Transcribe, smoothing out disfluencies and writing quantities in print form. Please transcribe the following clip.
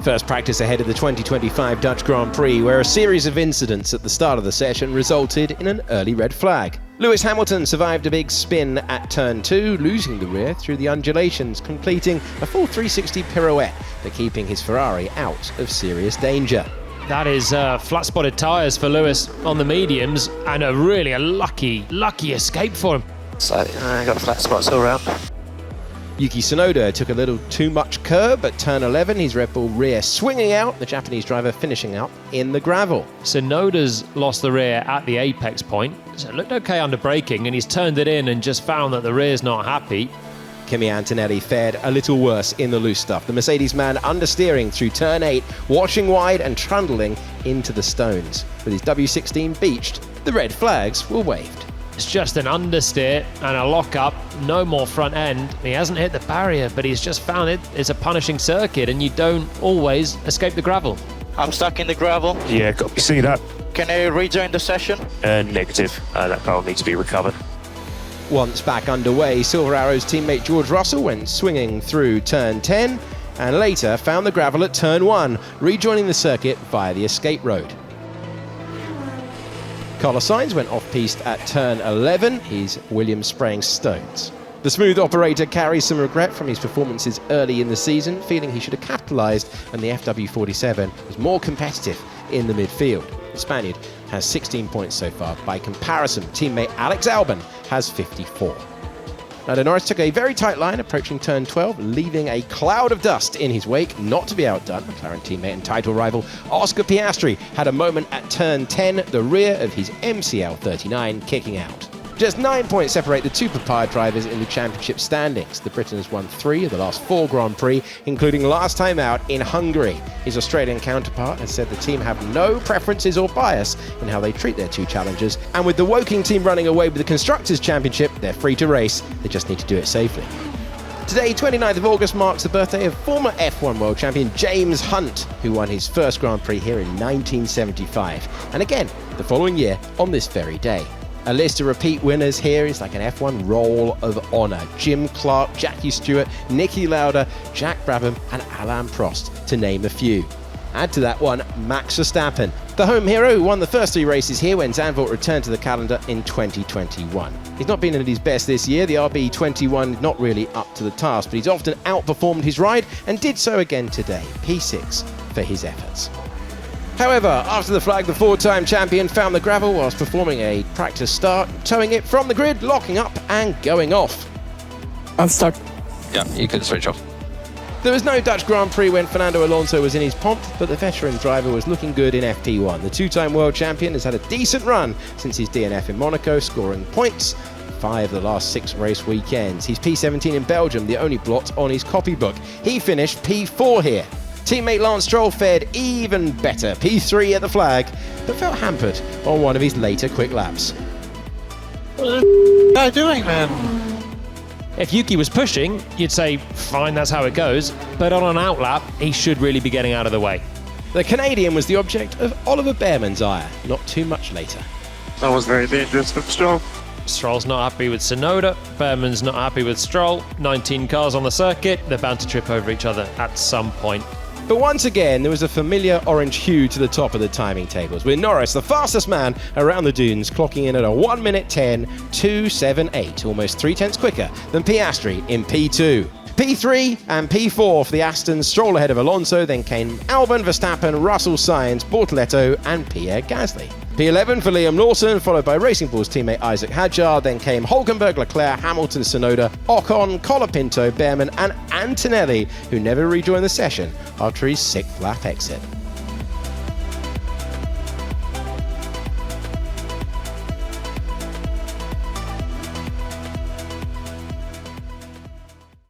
First practice ahead of the 2025 Dutch Grand Prix, where a series of incidents at the start of the session resulted in an early red flag. Lewis Hamilton survived a big spin at turn 2, losing the rear through the undulations, completing a full 360 pirouette, but keeping his Ferrari out of serious danger. That is flat-spotted tyres for Lewis on the mediums, and a lucky escape for him. So I got flat spots all around. Yuki Tsunoda took a little too much curb at turn 11, his Red Bull rear swinging out, the Japanese driver finishing up in the gravel. Tsunoda's lost the rear at the apex point, so it looked okay under braking, and he's turned it in and just found that the rear's not happy. Kimi Antonelli fared a little worse in the loose stuff. The Mercedes man understeering through turn 8, watching wide and trundling into the stones. With his W16 beached, the red flags were waved. It's just an understeer and a lock-up, no more front end. He hasn't hit the barrier, but he's just found it's a punishing circuit, and you don't always escape the gravel. I'm stuck in the gravel. Yeah, got to see that. Can I rejoin the session? Negative. That car needs to be recovered. Once back underway, Silver Arrow's teammate George Russell went swinging through turn 10 and later found the gravel at turn 1, rejoining the circuit via the escape road. Carlos Sainz went off-piste at turn 11, his Williams spraying stones. The smooth operator carries some regret from his performances early in the season, feeling he should have capitalised and the FW47 was more competitive in the midfield. The Spaniard has 16 points so far. By comparison, teammate Alex Albon has 54. Lando Norris took a very tight line approaching turn 12, leaving a cloud of dust in his wake. Not to be outdone, McLaren teammate and title rival Oscar Piastri had a moment at turn 10, the rear of his MCL 39 kicking out. Just 9 points separate the two papaya drivers in the championship standings. The Briton has won 3 of the last 4 Grand Prix, including last time out in Hungary. His Australian counterpart has said the team have no preferences or bias in how they treat their two challengers, and with the Woking team running away with the Constructors' Championship, they're free to race, they just need to do it safely. Today, 29th of August, marks the birthday of former F1 world champion James Hunt, who won his first Grand Prix here in 1975, and again the following year on this very day. A list of repeat winners here is like an F1 roll of honour. Jim Clark, Jackie Stewart, Niki Lauda, Jack Brabham and Alain Prost, to name a few. Add to that one Max Verstappen, the home hero who won the first 3 races here when Zandvoort returned to the calendar in 2021. He's not been at his best this year, the RB21 not really up to the task, but he's often outperformed his ride and did so again today. P6 for his efforts. However, after the flag, the 4-time champion found the gravel whilst performing a practice start, towing it from the grid, locking up and going off. I'll start. Yeah, you can switch off. There was no Dutch Grand Prix when Fernando Alonso was in his pomp, but the veteran driver was looking good in FP1. The 2-time world champion has had a decent run since his DNF in Monaco, scoring points 5 of the last 6 race weekends. He's P17 in Belgium, the only blot on his copybook. He finished P4 here. Teammate Lance Stroll fared even better, P3 at the flag, but felt hampered on one of his later quick laps. What are you doing, man? If Yuki was pushing, you'd say, fine, that's how it goes, but on an outlap, he should really be getting out of the way. The Canadian was the object of Oliver Behrman's ire, not too much later. That was very dangerous for Stroll. Stroll's not happy with Tsunoda, Behrman's not happy with Stroll, 19 cars on the circuit, they're bound to trip over each other at some point. But once again, there was a familiar orange hue to the top of the timing tables, with Norris, the fastest man around the dunes, clocking in at a 1 minute 10.278, almost 3/10 quicker than Piastri in P2. P3 and P4 for the Astons, Stroll ahead of Alonso, then came Albon, Verstappen, Russell, Sainz, Bortoletto and Pierre Gasly. P11 for Liam Lawson, followed by Racing Bull's teammate Isaac Hadjar, then came Hulkenberg, Leclerc, Hamilton, Tsunoda, Ocon, Colapinto, Behrman and Antonelli, who never rejoined the session after his 6th lap exit.